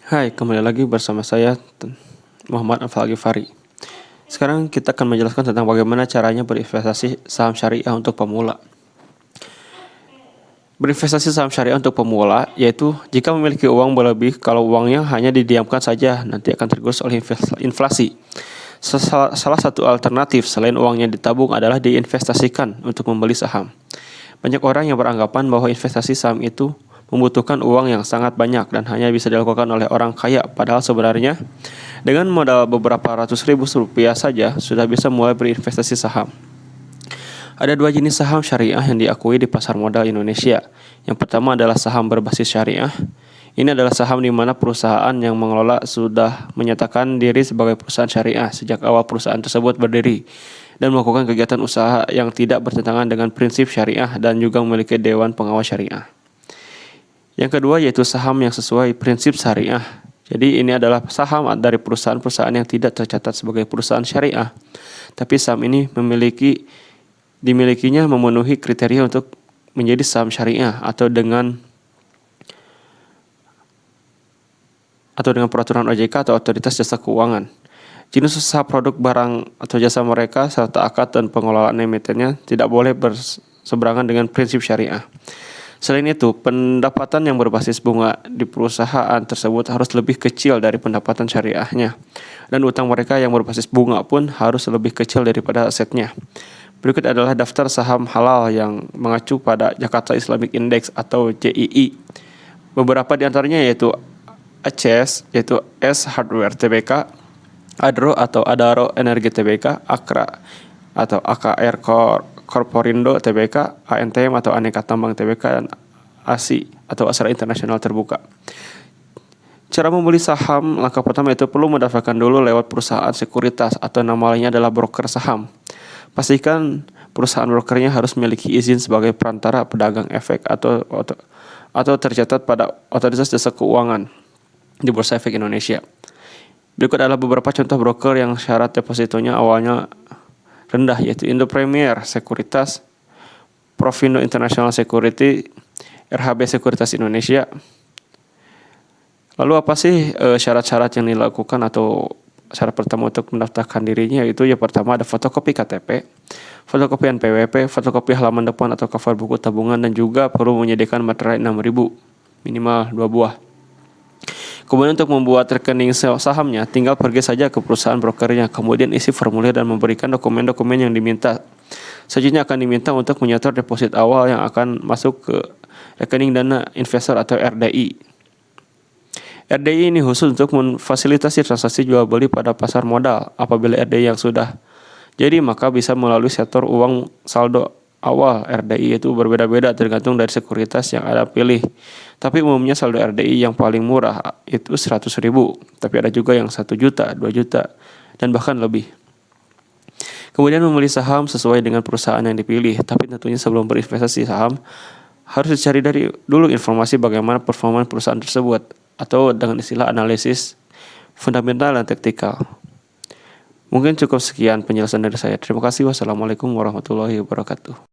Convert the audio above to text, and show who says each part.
Speaker 1: Hai, kembali lagi bersama saya Muhammad Al-Ghifari. Sekarang kita akan menjelaskan tentang bagaimana caranya berinvestasi saham syariah untuk pemula. Berinvestasi saham syariah untuk pemula yaitu jika memiliki uang berlebih, kalau uangnya hanya didiamkan saja nanti akan tergerus oleh inflasi. Salah satu alternatif selain uangnya ditabung adalah diinvestasikan untuk membeli saham. Banyak orang yang beranggapan bahwa investasi saham itu membutuhkan uang yang sangat banyak dan hanya bisa dilakukan oleh orang kaya, padahal sebenarnya dengan modal beberapa ratus ribu rupiah saja sudah bisa mulai berinvestasi saham. Ada dua jenis saham syariah yang diakui di pasar modal Indonesia. Yang pertama adalah saham berbasis syariah. Ini adalah saham di mana perusahaan yang mengelola sudah menyatakan diri sebagai perusahaan syariah sejak awal perusahaan tersebut berdiri dan melakukan kegiatan usaha yang tidak bertentangan dengan prinsip syariah dan juga memiliki dewan pengawas syariah. Yang kedua yaitu saham yang sesuai prinsip syariah. Jadi ini adalah saham dari perusahaan-perusahaan yang tidak tercatat sebagai perusahaan syariah, tapi saham ini dimilikinya memenuhi kriteria untuk menjadi saham syariah atau dengan peraturan OJK atau otoritas jasa keuangan. Jenis usaha, produk, barang atau jasa mereka serta akad dan pengelolaan emitennya tidak boleh berseberangan dengan prinsip syariah. Selain itu, pendapatan yang berbasis bunga di perusahaan tersebut harus lebih kecil dari pendapatan syariahnya, dan utang mereka yang berbasis bunga pun harus lebih kecil daripada asetnya. Berikut adalah daftar saham halal yang mengacu pada Jakarta Islamic Index atau JII. Beberapa di antaranya yaitu ACS, yaitu S Hardware Tbk, Adro atau Adaro Energi Tbk, Akra atau AKR Korporindo Tbk, ANTM atau Aneka Tambang Tbk, dan ASI atau Astra Internasional Terbuka. Cara membeli saham, langkah pertama itu perlu mendaftarkan dulu lewat perusahaan sekuritas atau nama lainnya adalah broker saham. Pastikan perusahaan brokernya harus memiliki izin sebagai perantara pedagang efek atau tercatat pada otoritas jasa keuangan di Bursa Efek Indonesia. Berikut adalah beberapa contoh broker yang syarat depositonya awalnya rendah, yaitu Indo Premier Sekuritas, Provindo International Security, RHB Sekuritas Indonesia. Lalu apa sih syarat-syarat yang dilakukan atau syarat pertama untuk mendaftarkan dirinya? Yaitu yang pertama ada fotokopi KTP, fotokopi NPWP, fotokopi halaman depan atau cover buku tabungan, dan juga perlu menyediakan materai 6.000, minimal 2 buah. Kemudian untuk membuat rekening sahamnya, tinggal pergi saja ke perusahaan brokernya, kemudian isi formulir dan memberikan dokumen-dokumen yang diminta. Selanjutnya akan diminta untuk menyetor deposit awal yang akan masuk ke rekening dana investor atau RDI. RDI ini khusus untuk memfasilitasi transaksi jual beli pada pasar modal. Apabila RDI yang sudah jadi, maka bisa melalui setor uang saldo awal. RDI itu berbeda-beda tergantung dari sekuritas yang Anda pilih. Tapi umumnya saldo RDI yang paling murah itu 100.000, tapi ada juga yang 1 juta, 2 juta, dan bahkan lebih. Kemudian membeli saham sesuai dengan perusahaan yang dipilih, tapi tentunya sebelum berinvestasi saham harus dicari dulu informasi bagaimana performa perusahaan tersebut, atau dengan istilah analisis fundamental dan taktikal. Mungkin cukup sekian penjelasan dari saya. Terima kasih. Wassalamualaikum warahmatullahi wabarakatuh.